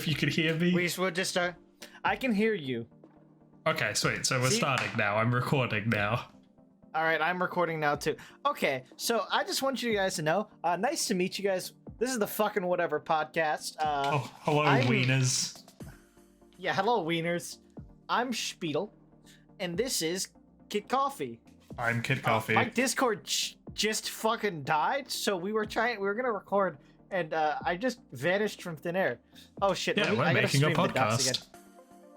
if you could hear me. We will just start. I can hear you. Okay, sweet. So we're starting now. I'm recording now. All right, I'm recording now too. Okay, so I just want you guys to know. Nice to meet you guys. This is the Fucking Whatever podcast. Hello, wieners. Yeah, hello, wieners. I'm Spiedel, and this is Kid Coffee. I'm Kid Coffee. My Discord just fucking died, so we were gonna record, and I just vanished from thin air. Oh shit! Yeah, we're making a podcast.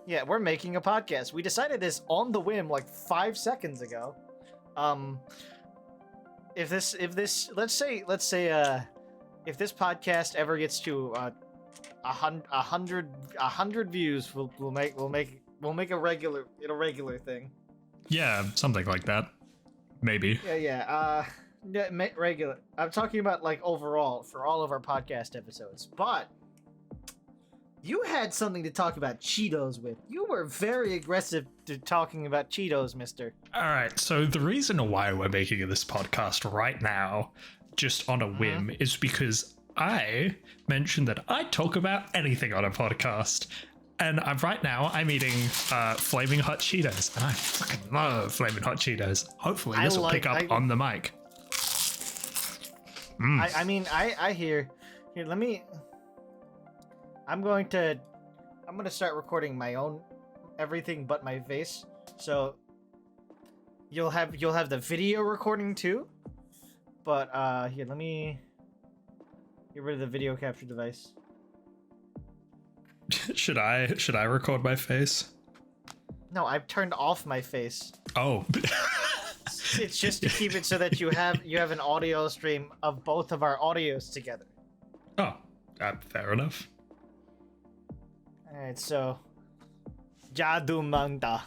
Yeah, we're making a podcast. We decided this on the whim like 5 seconds ago. If this let's say if this podcast ever gets to 100 views, we'll make a regular thing. Yeah, something like that. Maybe. Yeah, regular. I'm talking about like overall for all of our podcast episodes. But you had something to talk about Cheetos with. You were very aggressive to talking about Cheetos, mister. All right, so the reason why we're making this podcast right now, just on a whim, is because I mentioned that I talk about anything on a podcast. And right now, I'm eating Flaming Hot Cheetos, and I fucking love Flaming Hot Cheetos. Hopefully, this will pick up on the mic. I mean, I hear. Here, let me. I'm gonna start recording my own everything but my face. So you'll have the video recording too. But here, let me get rid of the video capture device. Should I record my face? No, I've turned off my face. Oh. It's just to keep it so that you have an audio stream of both of our audios together. Oh, fair enough. Alright, so Jadu Manda.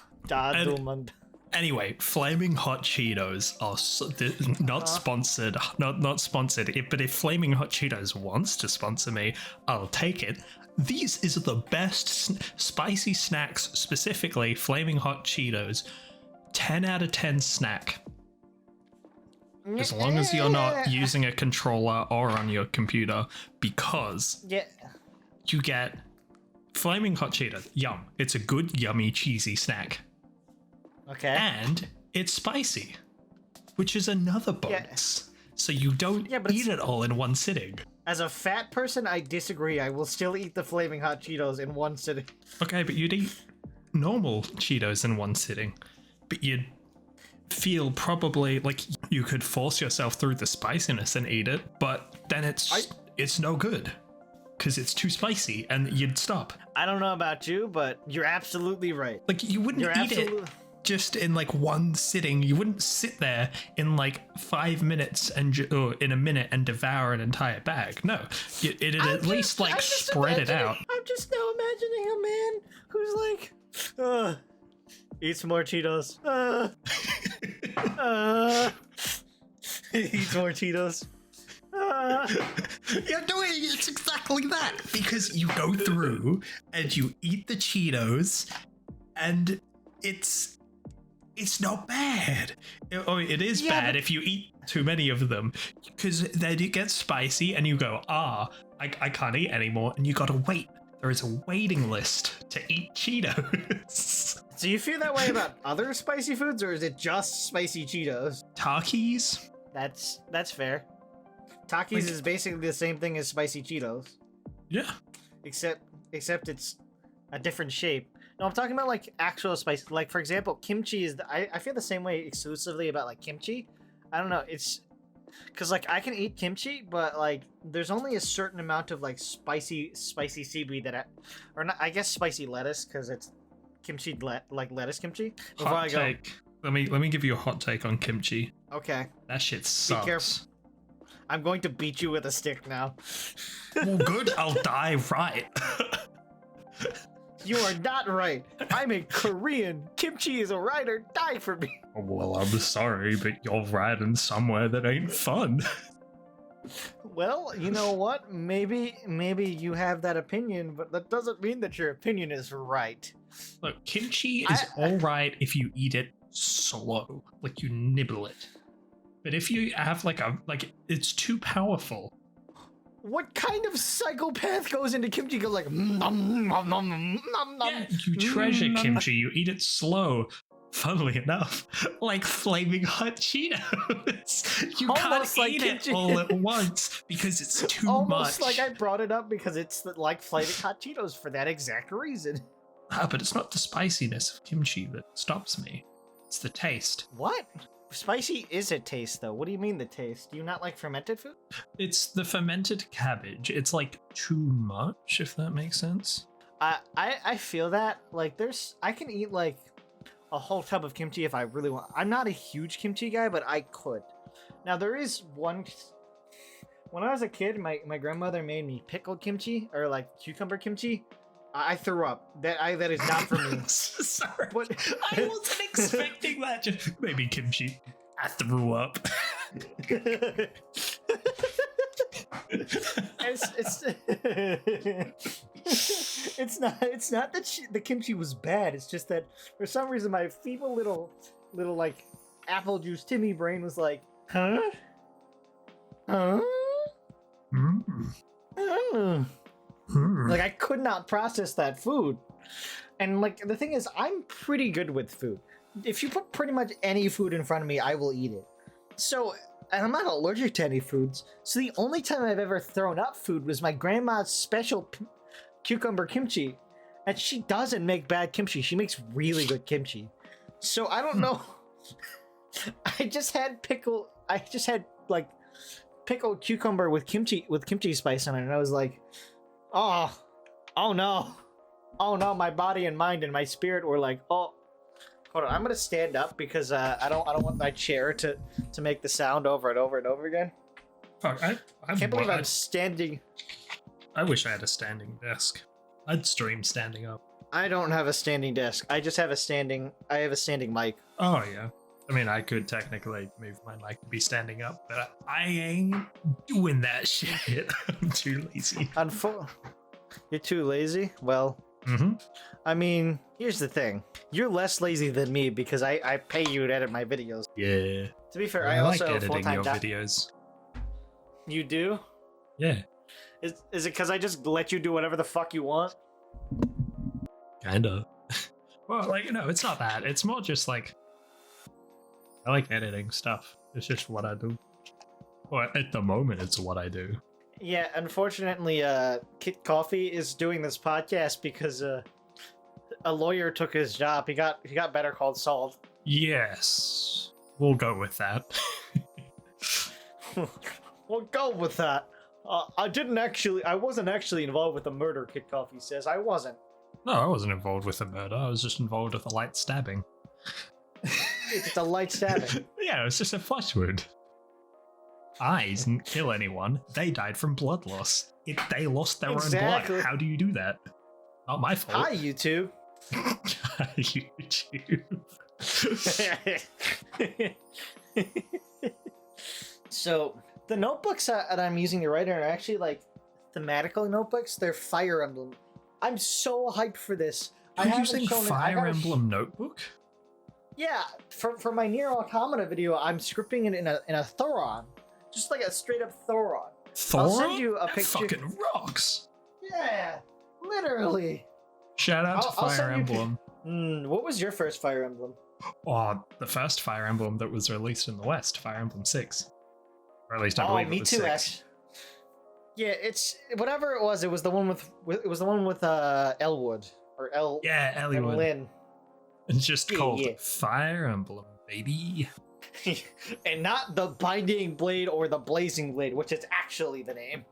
Anyway, Flaming Hot Cheetos are not sponsored, not sponsored. But if Flaming Hot Cheetos wants to sponsor me, I'll take it. These is the best spicy snacks, specifically Flaming Hot Cheetos. 10 out of 10 snack. As long as you're not using a controller or on your computer, because you get Flaming Hot Cheetos. Yum. It's a good, yummy, cheesy snack. Okay. And it's spicy, which is another bonus. So you don't eat it all in one sitting. As a fat person, I disagree. I will still eat the Flaming Hot Cheetos in one sitting. Okay, but you'd eat normal Cheetos in one sitting. But you'd feel probably like you could force yourself through the spiciness and eat it, but then it's no good because it's too spicy and you'd stop. I don't know about you, but you're absolutely right. Like you wouldn't eat it just in like one sitting. You wouldn't sit there in like 5 minutes or in a minute and devour an entire bag. No, it'd at least like spread it out. I'm just now imagining a man who's like, eat some more Cheetos. Eat more Cheetos. You're doing it's exactly that, because you go through and you eat the Cheetos and it's not bad. It is bad if you eat too many of them, because then it gets spicy and you go, I can't eat anymore, and you gotta wait. There is a waiting list to eat Cheetos. So you feel that way about other spicy foods, or is it just spicy Cheetos? Takis? That's fair. Takis is basically the same thing as spicy Cheetos. Yeah. Except it's a different shape. No, I'm talking about like actual spice. Like for example, kimchi is. I feel the same way exclusively about like kimchi. I don't know. It's because like I can eat kimchi, but like there's only a certain amount of like spicy seaweed that I guess spicy lettuce, because it's kimchi like lettuce kimchi. Hot take. Let me give you a hot take on kimchi. Okay. That shit sucks. Be careful. I'm going to beat you with a stick now. Well, good. I'll die right. You are not right. I'm a Korean. Kimchi is a ride or die for me. Well, I'm sorry, but you're riding somewhere that ain't fun. Well, you know what? Maybe you have that opinion, but that doesn't mean that your opinion is right. Look, kimchi is alright if you eat it slow, like you nibble it. But if you have like it's too powerful. What kind of psychopath goes into kimchi? Goes like, nom, nom, nom, nom, nom, nom, Yeah, you treasure nom, nom. kimchi. You eat it slow. Funnily enough, like flaming hot Cheetos. You Almost can't like eat kimchi. it all at once because it's too Almost much. like I brought it up because it's like flaming hot Cheetos for that exact reason. But it's not the spiciness of kimchi that stops me. It's the taste. What? Spicy is a taste, though. What do you mean the taste? Do you not like fermented food? It's the fermented cabbage. It's like too much, if that makes sense. I feel that. Like, I can eat like a whole tub of kimchi if I really want. I'm not a huge kimchi guy, but I could. Now there is one. When I was a kid, my grandmother made me pickled kimchi or like cucumber kimchi. I threw up. That is not for me. Sorry, But I wasn't expecting that. Just maybe kimchi. I threw up. it's not that the kimchi was bad. It's just that for some reason my feeble little like apple juice Timmy brain was like, huh? Like I could not process that food. And like the thing is, I'm pretty good with food. If you put pretty much any food in front of me, I will eat it. So, and I'm not allergic to any foods. So the only time I've ever thrown up food was my grandma's special cucumber kimchi. And she doesn't make bad kimchi. She makes really good kimchi. So I don't know. I just had like pickled cucumber with kimchi spice on it, and I was like, oh no, my body and mind and my spirit were like, oh, hold on, I'm gonna stand up because I don't want my chair to make the sound over and over and over again. Fuck, I can't believe I'm standing. I wish I had a standing desk. I'd stream standing up. I don't have a standing desk. I just have a standing mic. Oh yeah. I mean, I could technically move my mic to be standing up, but I ain't doing that shit. I'm too lazy. You're too lazy? Well, I mean, here's the thing. You're less lazy than me because I pay you to edit my videos. Yeah. To be fair, I I like also editing full-time your videos. You do? Yeah. Is it because I just let you do whatever the fuck you want? Kinda. Well, like, no, it's not that. It's more just like, I like editing stuff. It's just what I do. Well, at the moment, it's what I do. Yeah, unfortunately, Kit Coffee is doing this podcast because a lawyer took his job. He got Better Call Saul. Yes. We'll go with that. We'll go with that. I wasn't actually involved with the murder, Kit Coffee says. I wasn't. No, I wasn't involved with the murder. I was just involved with a light stabbing. It's a light stabbing. Yeah, it was just a flesh wound. I didn't kill anyone. They died from blood loss. They lost their own blood. How do you do that? Not my fault. Hi, YouTube. Hi, YouTube. So, the notebooks that I'm using to write are actually like thematical notebooks. They're Fire Emblem. I'm so hyped for this. You're using Fire Emblem Notebook? Yeah, for my Nier Automata video, I'm scripting it in a Thoron. Just like a straight up Thoron. Thoron? I'll send you a that picture. Fucking rocks. Yeah, literally. Shout out to Fire Emblem. What was your first Fire Emblem? Oh, the first Fire Emblem that was released in the West, Fire Emblem 6. Or at least I believe it was 6. Actually. Yeah, it's whatever it was. It was the one with Elwood or El. Yeah, Elwood. Lynn. It's just called Fire Emblem, baby. And not the Binding Blade or the Blazing Blade, which is actually the name.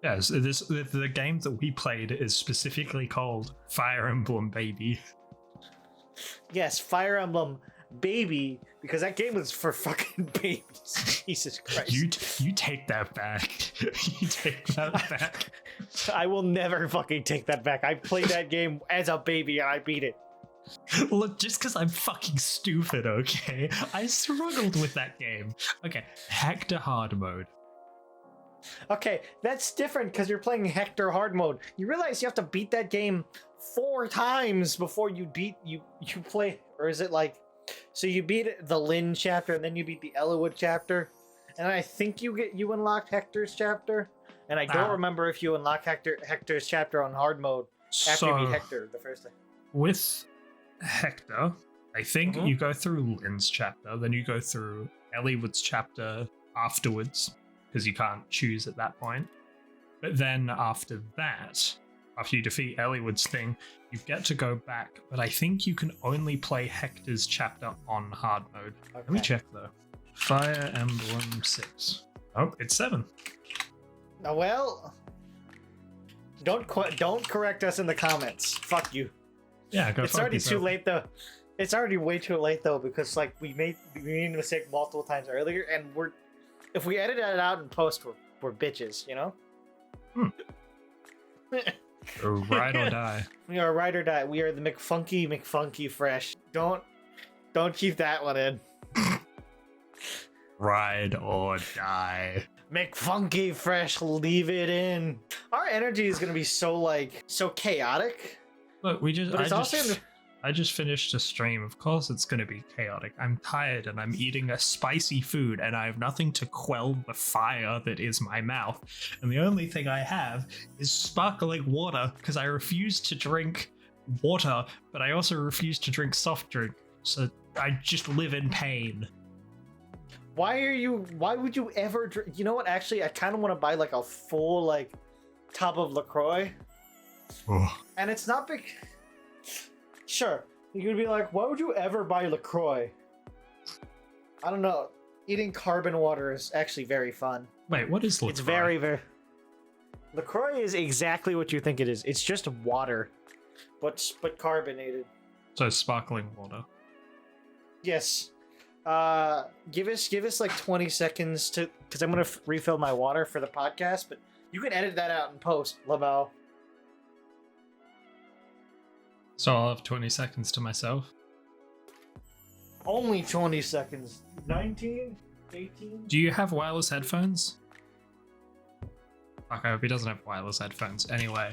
Yes, the game that we played is specifically called Fire Emblem, baby. Yes, Fire Emblem Baby, because that game was for fucking babies. Jesus Christ. You take that back. You take that back. I will never fucking take that back. I played that game as a baby and I beat it. Look, just because I'm fucking stupid, okay? I struggled with that game. Okay, Hector Hard Mode. Okay, that's different because you're playing Hector Hard Mode. You realize you have to beat that game 4 times before you play, or is it like, so you beat the Lynn chapter and then you beat the Elwood chapter, and I think you unlock Hector's chapter. And I don't remember if you unlock Hector's chapter on hard mode after you beat Hector the first time. With Hector, I think you go through Lynn's chapter, then you go through Eliwood's chapter afterwards, because you can't choose at that point. But then after that, after you defeat Eliwood's thing, you get to go back, but I think you can only play Hector's chapter on hard mode. Okay. Let me check though. Fire Emblem 6. Oh, it's 7. Oh, well, don't correct us in the comments. Fuck you. Yeah, go. It's already too late though. It's already way too late though, because like we made a mistake multiple times earlier, and if we edit it out in post, we're bitches, you know. Ride or die. We are ride or die. We are the McFunky Fresh. Don't keep that one in. Ride or die. McFunky Fresh, leave it in. Our energy is gonna be so chaotic. Look, I just finished a stream. Of course it's going to be chaotic. I'm tired and I'm eating a spicy food and I have nothing to quell the fire that is my mouth. And the only thing I have is sparkling water because I refuse to drink water, but I also refuse to drink soft drink. So I just live in pain. Why would you ever drink? You know what? Actually, I kind of want to buy like a full tub of LaCroix. Oh. And it's not big. Sure, you could be like, why would you ever buy LaCroix? I don't know. Eating carbon water is actually very fun. Wait, what is LaCroix? It's very, very... LaCroix is exactly what you think it is. It's just water, but carbonated. So sparkling water. Yes. Give us like 20 seconds because I'm gonna refill my water for the podcast, but you can edit that out in post, Lamau. So I'll have 20 seconds to myself? Only 20 seconds. 19? 18? Do you have wireless headphones? Okay, I hope he doesn't have wireless headphones. Anyway,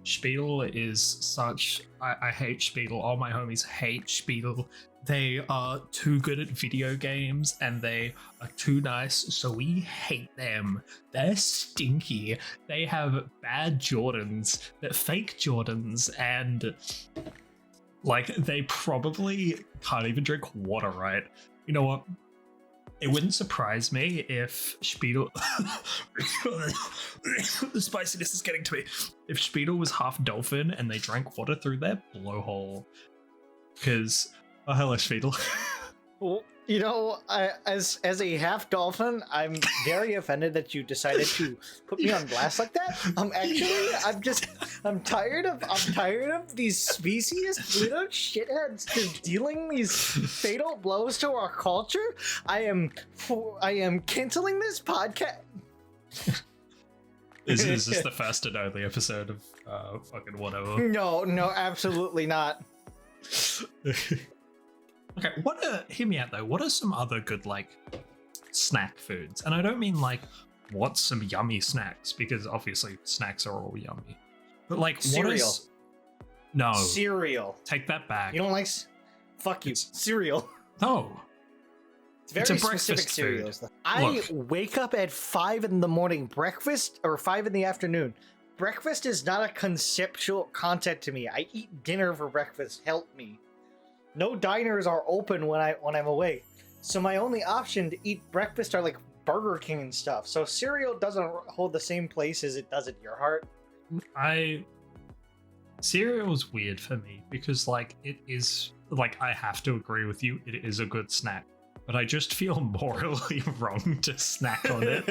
Spiegel is such... I hate Spiegel. All my homies hate Spiegel. They are too good at video games and they are too nice, so we hate them. They're stinky. They have bad Jordans, they're fake Jordans, and like they probably can't even drink water right. You know what? It wouldn't surprise me if Spiegel... The spiciness is getting to me. If Spiegel was half dolphin and they drank water through their blowhole. Because... Oh, hello, Spiegel. Well, you know, as a half dolphin, I'm very offended that you decided to put me on blast like that. I'm tired of these species Pluto shitheads just dealing these fatal blows to our culture. I am canceling this podcast. Is this the first and only episode of fucking whatever? No, absolutely not. Okay, hear me out though. What are some other good snack foods? And I don't mean what's some yummy snacks, because obviously snacks are all yummy. But cereal. No. Cereal. Take that back. You don't like? Fuck you. Cereal. No. It's very specific cereals. I wake up at 5 in the morning. Breakfast or 5 in the afternoon. Breakfast is not a conceptual concept to me. I eat dinner for breakfast. Help me. No diners are open when I'm awake, so my only option to eat breakfast are Burger King and stuff. So cereal doesn't hold the same place as it does in your heart. Cereal's weird for me because it is I have to agree with you. It is a good snack, but I just feel morally wrong to snack on it.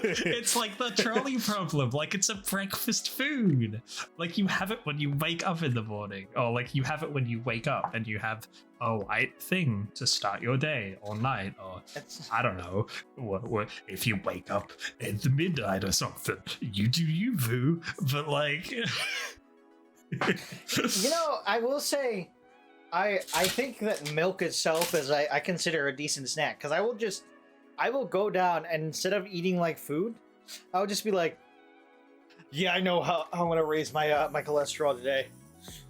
It's like the trolley problem. It's a breakfast food. You have it when you wake up in the morning, or you have it when you wake up and you have a light thing to start your day or night, or I don't know. What if you wake up at the midnight or something? You do you, boo. But you know, I will say. I think that milk itself is I consider a decent snack, because I will go down and instead of eating food, I'll just be like, yeah, I know how I'm gonna raise my my cholesterol today,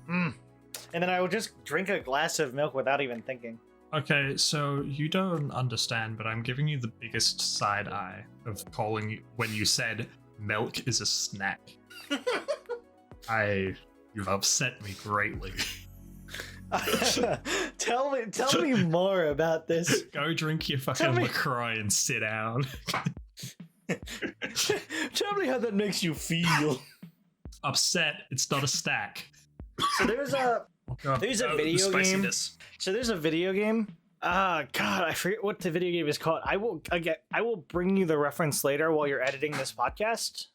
and then I will just drink a glass of milk without even thinking. Okay, so you don't understand, but I'm giving you the biggest side eye of calling you when you said milk is a snack. You've upset me greatly. Tell me more about this. Go drink your fucking LaCroix and sit down. Tell me how that makes you feel. Upset. It's not a stack. So there's a video game. So there's a video game. God, I forget what the video game is called. I will bring you the reference later while you're editing this podcast.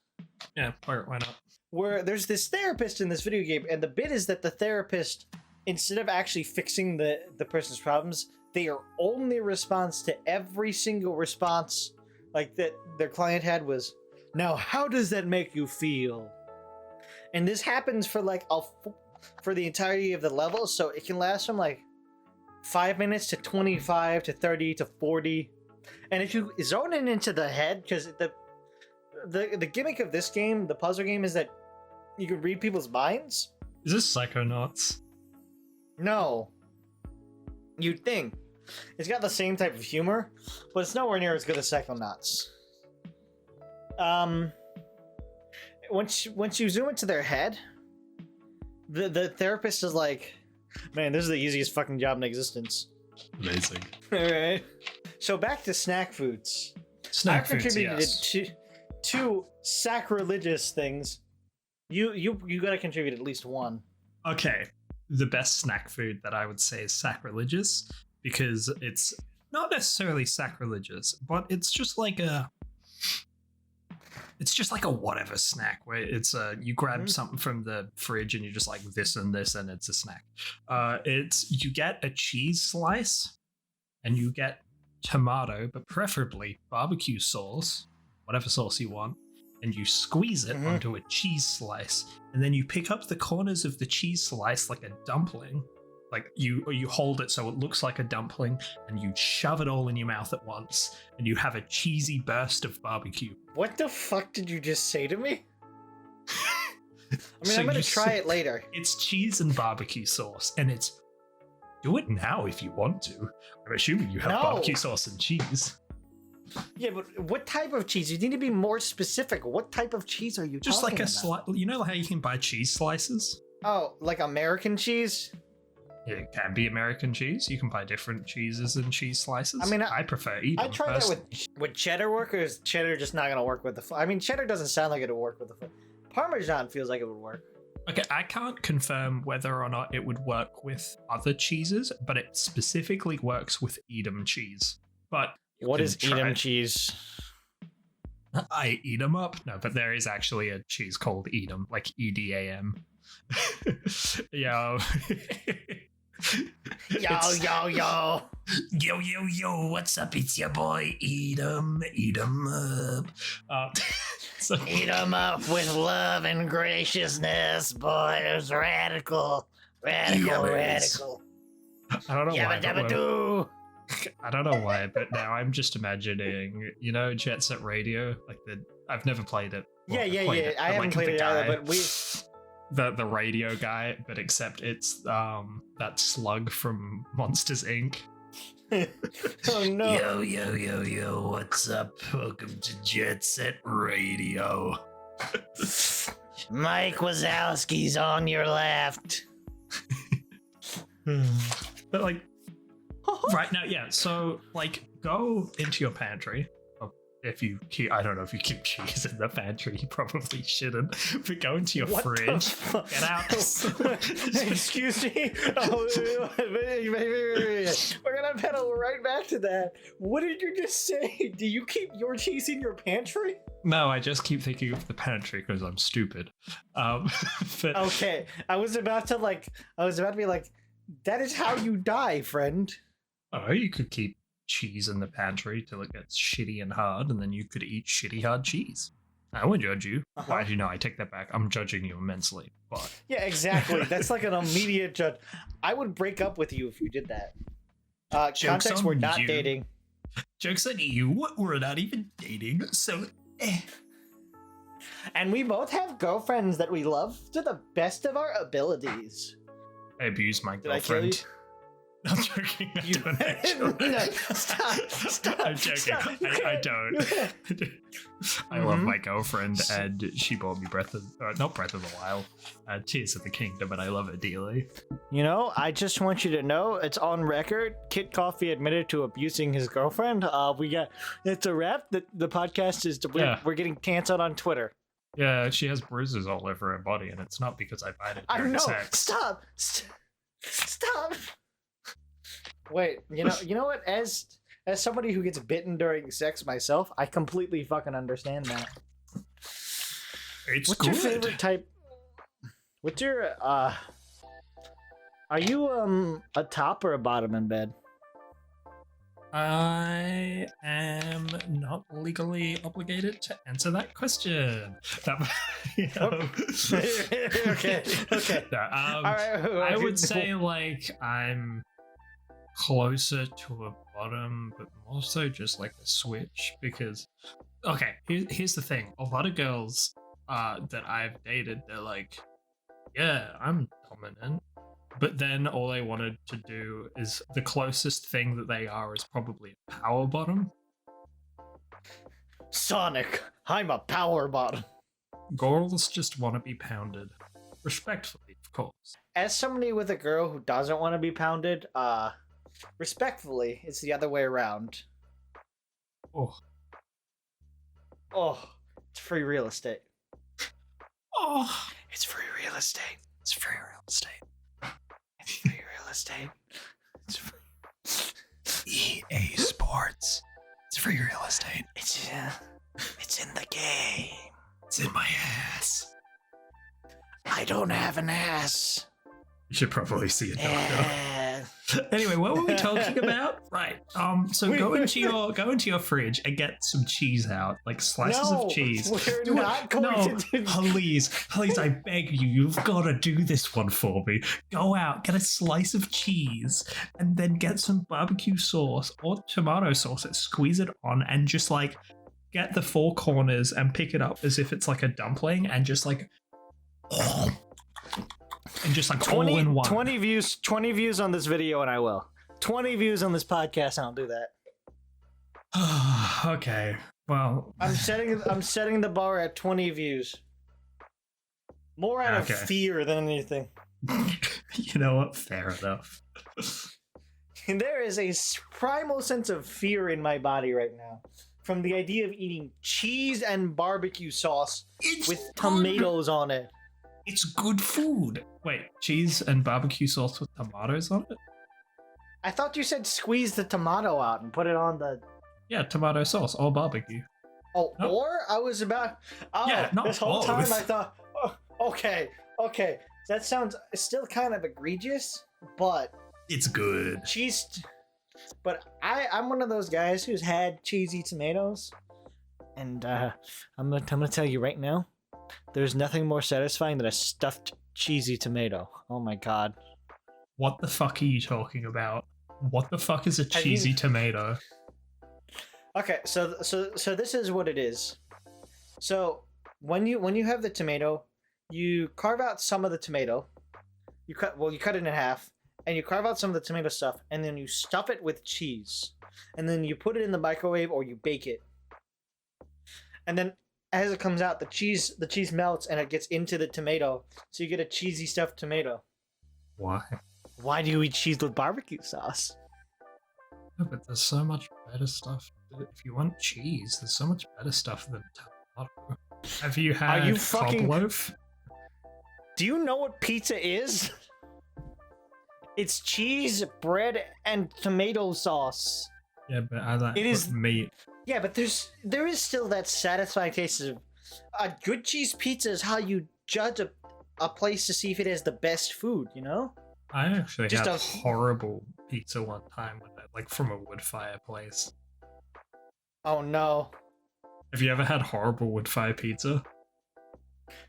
Yeah, why not? Where there's this therapist in this video game, and the bit is that the therapist, instead of actually fixing the person's problems, their only response to every single response like that their client had was, "Now, how does that make you feel?" And this happens for like for the entirety of the level, so it can last from like 5 minutes to 25 to 30 to 40. And if you zone in into the head, because the gimmick of this game, the puzzle game, is that you can read people's minds. Is this Psychonauts? No. You'd think. It's got the same type of humor, but it's nowhere near as good as Psychonauts. Once you zoom into their head, the therapist is like, "Man, this is the easiest fucking job in existence." Amazing. Alright. So back to snack foods. Snack I've foods, contributed yes. two sacrilegious things. You gotta contribute at least one. Okay, the best snack food that I would say is sacrilegious, because it's not necessarily sacrilegious, but it's just like a whatever snack where it's you grab something from the fridge and you're just like this and it's a snack. You get a cheese slice and you get tomato, but preferably barbecue sauce, whatever sauce you want, and you squeeze it onto a cheese slice, and then you pick up the corners of the cheese slice like a dumpling. Like you hold it so it looks like a dumpling, and you shove it all in your mouth at once, and you have a cheesy burst of barbecue. What the fuck did you just say to me? I mean, So I'm gonna try it later. It's cheese and barbecue sauce, and it's... Do it now if you want to. I'm assuming you have barbecue sauce and cheese. Yeah, but what type of cheese? You need to be more specific. What type of cheese are you Just talking like a about? slice. You know how you can buy cheese slices? Oh, like American cheese? Yeah, it can be American cheese. You can buy different cheeses and cheese slices. I mean, I prefer Edam. I tried that with cheddar work, or is cheddar just not gonna work with the... I mean, cheddar doesn't sound like it'll work with the... Parmesan feels like it would work. Okay, I can't confirm whether or not it would work with other cheeses, but it specifically works with Edam cheese. But what is Edam cheese? I eat 'em up. No, but there is actually a cheese called Edam, like EDAM. Yo. Yo, what's up? It's your boy, eat 'em up. So, Eat 'em up with love and graciousness, boys. Radical. I don't know why. I don't know why, but now I'm just imagining, Jet Set Radio, I've never played it. Well, yeah. I haven't played it either, but the radio guy, but except it's that slug from Monsters Inc. Oh no. Yo, what's up? Welcome to Jet Set Radio. Mike Wazowski's on your left. But right now, yeah, so go into your pantry. I don't know if you keep cheese in the pantry, you probably shouldn't. But go into your fridge, get out. Excuse me. We're gonna pedal right back to that. What did you just say? Do you keep your cheese in your pantry? No, I just keep thinking of the pantry because I'm stupid. But okay, I was about to be like, that is how you die, friend. Oh, you could keep cheese in the pantry till it gets shitty and hard, and then you could eat shitty hard cheese. I won't judge you. Why do you know? I take that back. I'm judging you immensely. But yeah, exactly. That's like an immediate judge. I would break up with you if you did that. Context: we're not dating. Joke's on you. We're not even dating. So, And we both have girlfriends that we love to the best of our abilities. I abuse my Did I kill you? girlfriend. I'm joking. I You don't actually. no, stop. I'm joking. Stop. I don't. I love my girlfriend, and she bought me not Breath of the Wild, Tears of the Kingdom, and I love it dearly. You know, I just want you to know it's on record. Kit Coffee admitted to abusing his girlfriend. It's a wrap. The podcast is we're getting canceled on Twitter. Yeah, she has bruises all over her body, and it's not because I bite it during sex. Stop. Wait, you know what? As somebody who gets bitten during sex myself, I completely fucking understand that. It's What's good. your favorite type? What's your Are you a top or a bottom in bed? I am not legally obligated to answer that question. Okay. No, All right. I would say like I'm closer to a bottom, but more so just like a switch because, okay, here's the thing. A lot of girls that I've dated, they're like, yeah, I'm dominant. But then all they wanted to do is the closest thing that they are is probably a power bottom. Sonic, I'm a power bottom. Girls just want to be pounded. Respectfully, of course. As somebody with a girl who doesn't want to be pounded, respectfully, it's the other way around. Oh. Oh, it's free real estate. Oh. It's free real estate. It's free real estate. It's free real estate. It's free. EA Sports. It's free real estate. It's in the game. It's in my ass. I don't have an ass. You should probably see a doctor. Yeah. Anyway, what were we talking about? Right. So go into your fridge and get some cheese out, like slices of cheese. We're not going to do. Please, I beg you, you've got to do this one for me. Go out, get a slice of cheese, and then get some barbecue sauce or tomato sauce and squeeze it on, and just like get the four corners and pick it up as if it's like a dumpling, and just like. And just like 20, all in one. 20 views on this video and I will. 20 views on this podcast and I'll do that. Okay. Well, I'm setting the bar at 20 views. More out of fear than anything. You know what? Fair enough. And there is a primal sense of fear in my body right now from the idea of eating cheese and barbecue sauce with tomatoes on it. It's good food. Wait, cheese and barbecue sauce with tomatoes on it? I thought you said squeeze the tomato out and put it on the... Yeah, tomato sauce or barbecue. Oh, nope. Or I was about... Oh, yeah, not this whole time I thought... Oh, okay. That sounds still kind of egregious, but... It's good. Cheese... But I'm one of those guys who's had cheesy tomatoes. And I'm gonna tell you right now, there's nothing more satisfying than a stuffed cheesy tomato. Oh my god. What the fuck are you talking about? What the fuck is a cheesy tomato? Okay, so this is what it is. So when you have the tomato, you carve out some of the tomato. You cut it in half, and you carve out some of the tomato stuff, and then you stuff it with cheese, and then you put it in the microwave or you bake it. And then as it comes out, the cheese melts and it gets into the tomato, so you get a cheesy stuffed tomato. Why? Why do you eat cheese with barbecue sauce? No, but there's so much better stuff. If you want cheese, there's so much better stuff than tomato. Have you had cob loaf? Do you know what pizza is? It's cheese, bread, and tomato sauce. Yeah, but I like meat. Yeah, but there is still that satisfying taste of a good cheese pizza is how you judge a place to see if it has the best food, you know? I actually had a horrible pizza one time, like from a wood fire place. Oh no. Have you ever had horrible wood fire pizza?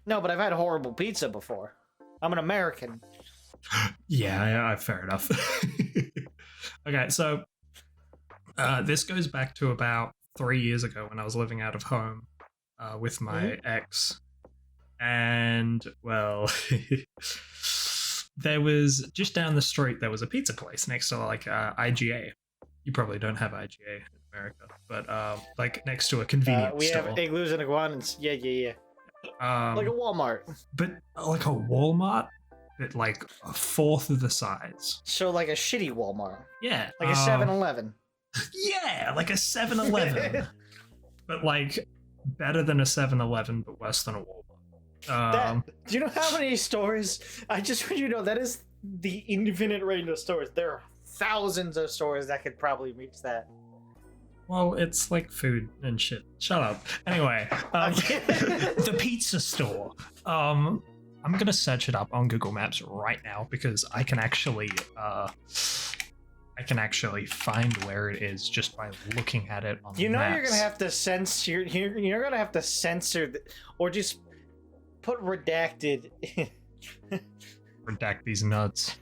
No, but I've had horrible pizza before. I'm an American. Yeah, fair enough. Okay, so this goes back to about 3 years ago when I was living out of home with my ex. And, well, There was just down the street. There was a pizza place next to like IGA. You probably don't have IGA in America, but like next to a convenience we store. have igloos and iguanas. Yeah. Like a Walmart. But like a Walmart, but like a fourth of the size. So like a shitty Walmart. Yeah. Like a 7-Eleven. Yeah, like a 7-Eleven. But like better than a 7-Eleven, but worse than a Walmart. Do you know how many stores? I just want you to know that is the infinite range of stores. There are thousands of stores that could probably reach that. Well, it's like food and shit. Shut up. Anyway, the pizza store. I'm gonna search it up on Google Maps right now because I can actually find where it is just by looking at it on. You know, maps. you're gonna have to censor. You're gonna have to censor, or just put redacted. Redact these nuts.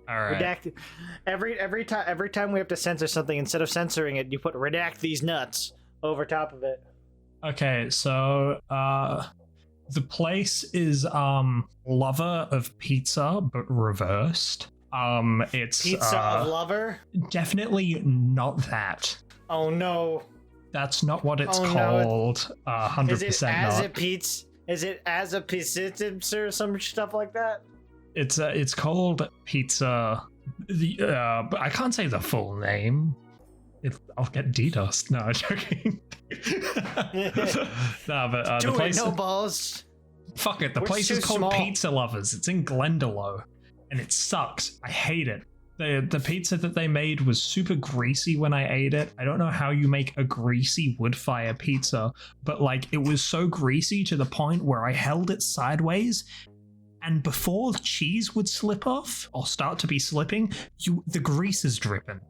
All right. Redacted. Every time we have to censor something, instead of censoring it, you put redact these nuts over top of it. Okay, so the place is lover of pizza but reversed. It's Pizza of lover. Definitely not that. Oh no. That's not what it's Oh, called. No. 100% Is it as not. a pizza? Is it as a pizza or some stuff like that? It's called pizza. But I can't say the full name. I'll get DDoS. No, I'm joking. No, but the place. No balls. Fuck it. The We're place too is called small. Pizza Lovers. It's in Glendalough, and it sucks. I hate it. The pizza that they made was super greasy when I ate it. I don't know how you make a greasy wood fire pizza, but like it was so greasy to the point where I held it sideways, and before the cheese would slip off or start to be slipping, the grease is dripping.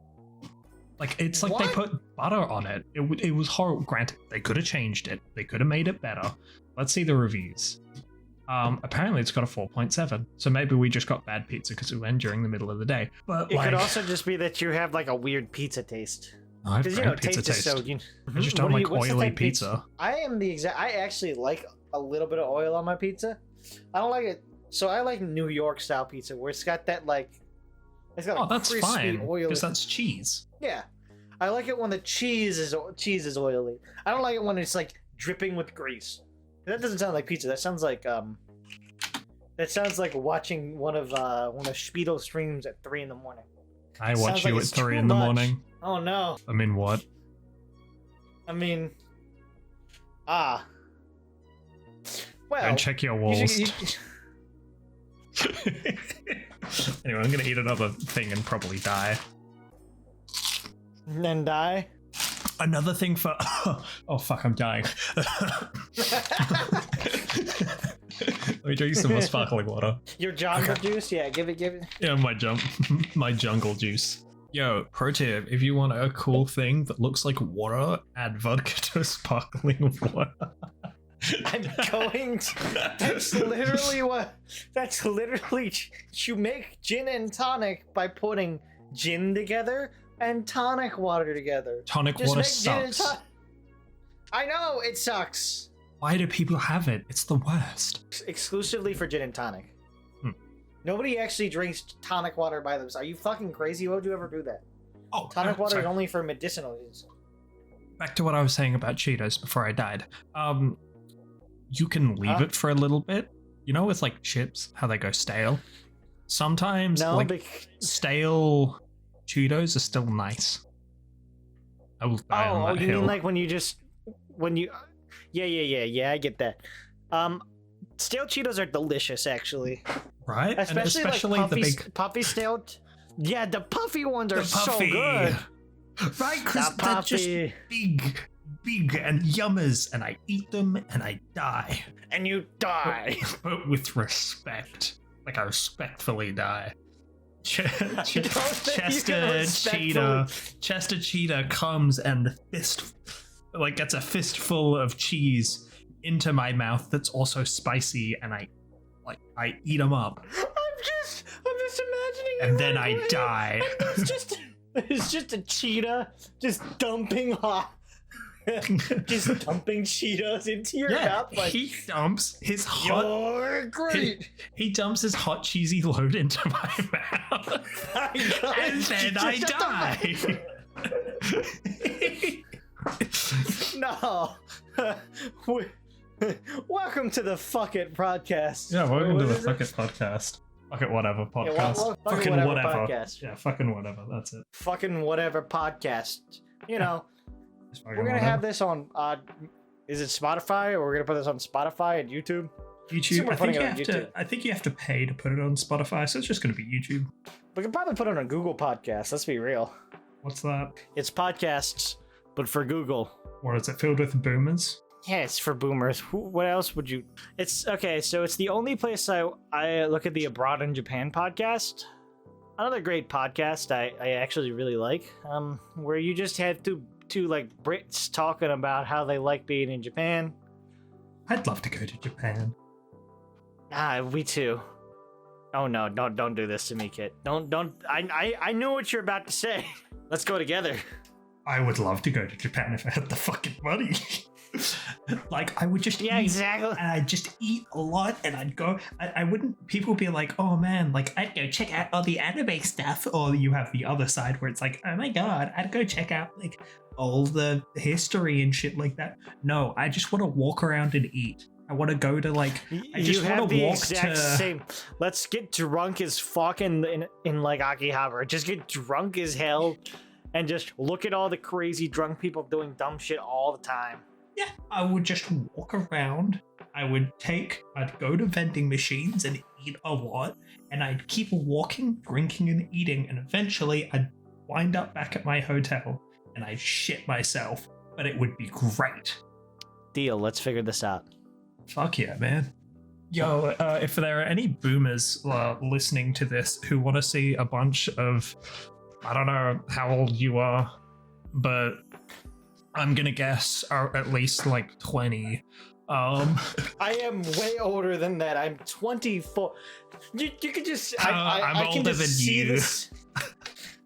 Like it's like they put butter on it. It was horrible. Granted, they could have changed it. They could have made it better. Let's see the reviews. Apparently it's got a 4.7, so maybe we just got bad pizza because it went during the middle of the day. But It could also just be that you have like a weird pizza taste. I have Because great pizza taste. so. I just don't like oily pizza. I actually like a little bit of oil on my pizza. I don't like it. So I like New York style pizza where it's got that like. It's got a that's crispy, fine oily. because that's cheese. Yeah, I like it when the cheese is oily. I don't like it when it's like dripping with grease. That doesn't sound like pizza. That sounds like watching one of Speedo streams at 3 in the morning. I watch you like at it's 3 too in the much. morning. Oh no. I mean, what? Well. Don't check your walls. you- Anyway, I'm gonna eat another thing and probably die. Then die. Another thing for oh fuck, I'm dying. Let me drink some more sparkling water. Your jungle juice, yeah, give it. Yeah, my jungle juice. Yo, pro tip: if you want a cool thing that looks like water, add vodka to sparkling water. I'm going to, that's literally you make gin and tonic by putting gin together and tonic water together. Tonic water sucks. I know, it sucks. Why do people have it? It's the worst. Exclusively for gin and tonic. Nobody actually drinks tonic water by themselves. Are you fucking crazy? Why would you ever do that? Oh, Tonic water sorry. is only for medicinal use. Back to what I was saying about Cheetos before I died. You can leave it for a little bit. You know, with like chips, how they go stale. Sometimes stale Cheetos are still nice. I will die on that you hill. mean like yeah, I get that. Stale Cheetos are delicious, actually. Right? Especially like puffy, the big puffy stale. Yeah, the puffy ones are so puffy. good. Right, because they're just big and yummers, and I eat them and I die. And you die. But with respect. Like I respectfully die. Chester Cheetah comes and gets a fistful of cheese into my mouth that's also spicy, and I eat them up. I'm just imagining. And then I die. It's just a cheetah just dumping hot Just dumping Cheetos into your mouth. Like, he dumps his hot. You're great. He dumps his hot cheesy load into my mouth, and then I die. No. Welcome to the Fuck It podcast. Yeah, welcome What to the is Fuck it? It podcast. Fuck it, whatever podcast. Fucking whatever podcast. Yeah, fucking whatever. That's it. Fucking whatever podcast. You know, Just fucking we're gonna whatever. have this on. Is it Spotify, or we're gonna put this on Spotify and YouTube? YouTube. We're I putting think, it on YouTube. I think you have to pay to put it on Spotify, so it's just going to be YouTube. We could probably put it on Google Podcasts. Let's be real. What's that? It's podcasts, but for Google. Or is it filled with boomers? Yeah, it's for boomers. What else would you? It's okay. So it's the only place I look at the Abroad in Japan podcast. Another great podcast I actually really like. Where you just had two like Brits talking about how they like being in Japan. I'd love to go to Japan. We too. Oh no! Don't do this to me, Kit. Don't. I know what you're about to say. Let's go together. I would love to go to Japan if I had the fucking money. Like, I would just eat, exactly. and I'd just eat a lot, and I'd go. I wouldn't. People would be like, "Oh man, like I'd go check out all the anime stuff," or you have the other side where it's like, "Oh my god, I'd go check out like all the history and shit like that." No, I just want to walk around and eat. I want to go to like. I just you have want the to walk exact to. same. Let's get drunk as fuck in like Akihabara. Just get drunk as hell, and just look at all the crazy drunk people doing dumb shit all the time. Yeah, I would just walk around. I'd go to vending machines and eat a lot, and I'd keep walking, drinking, and eating, and eventually I'd wind up back at my hotel and I'd shit myself, but it would be great. Deal. Let's figure this out. Fuck yeah, man. Yo, if there are any boomers listening to this who want to see a bunch of, I don't know how old you are, but I'm gonna guess are at least like 20. I am way older than that. I'm 24. You could just. I'm I can older just than see you. this.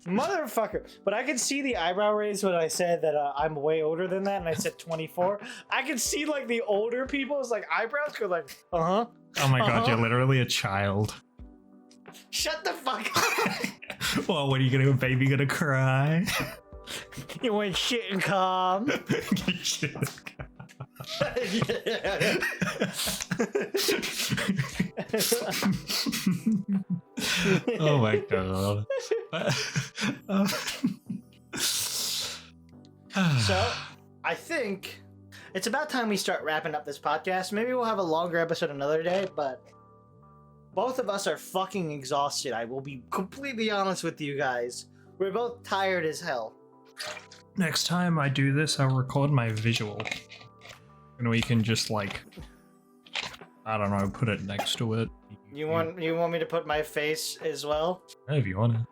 Motherfucker. But I can see the eyebrow raise when I said that I'm way older than that, and I said 24. I can see like the older people's like eyebrows go like, uh-huh. Oh my god, Uh-huh. you're literally a child. Shut the fuck up. Well, what are you gonna, baby gonna cry? You went shit and calm. Oh my god. So, I think it's about time we start wrapping up this podcast. Maybe we'll have a longer episode another day, but both of us are fucking exhausted. I will be completely honest with you guys. We're both tired as hell. Next time I do this, I'll record my visual. And we can just like, I don't know, put it next to it. You want me to put my face as well? If you want to.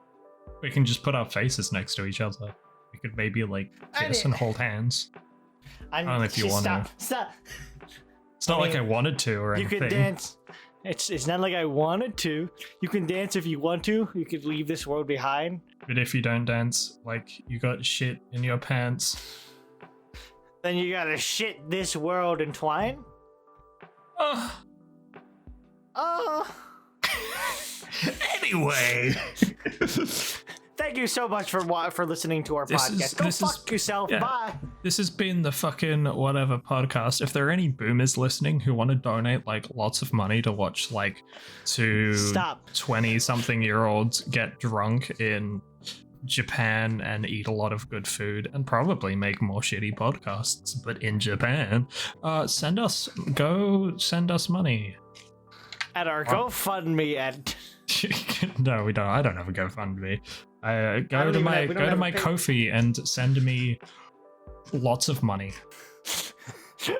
We can just put our faces next to each other. We could maybe like kiss and hold hands. I don't know if you want to. Stop. It's not like I mean, wanted to or You anything. can dance. It's not like I wanted to. You can dance if you want to. You could leave this world behind. But if you don't dance, like you got shit in your pants. Then you gotta shit this world and twine. Oh. Oh. Anyway. Thank you so much for listening to our podcast. Go fuck yourself. Yeah. Bye. This has been the fucking whatever podcast. If there are any boomers listening who want to donate like lots of money to watch like two Stop. 20-something-year-olds get drunk in Japan and eat a lot of good food and probably make more shitty podcasts, but in Japan, send us money. At our GoFundMe at No, we don't. I don't have a GoFundMe. Go to my Ko-fi and send me lots of money.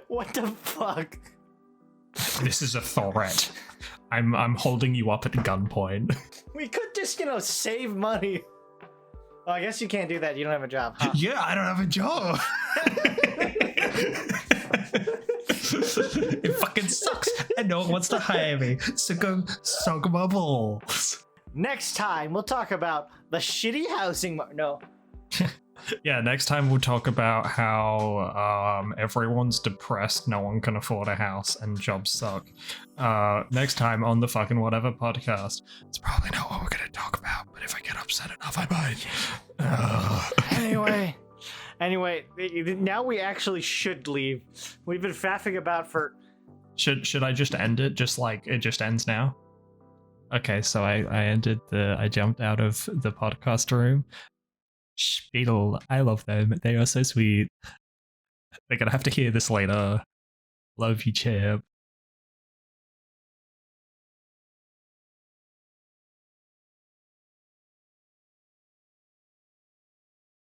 what the fuck? This is a threat. I'm holding you up at gunpoint. We could just save money. Oh, I guess you can't do that. You don't have a job. Huh? Yeah, I don't have a job. It fucking sucks. And no one wants to hire me. So go suck my balls. Next time, we'll talk about the shitty housing. No. Yeah, next time we'll talk about how everyone's depressed, no one can afford a house, and jobs suck. Next time on the Fucking Whatever podcast. It's probably not what we're gonna talk about, but if I get upset enough, I might. Anyway, now we actually should leave. We've been faffing about for. Should I just end it? Just like it just ends now? Okay, so I jumped out of the podcast room. Spiegel, I love them. They are so sweet. They're gonna have to hear this later. Love you, champ.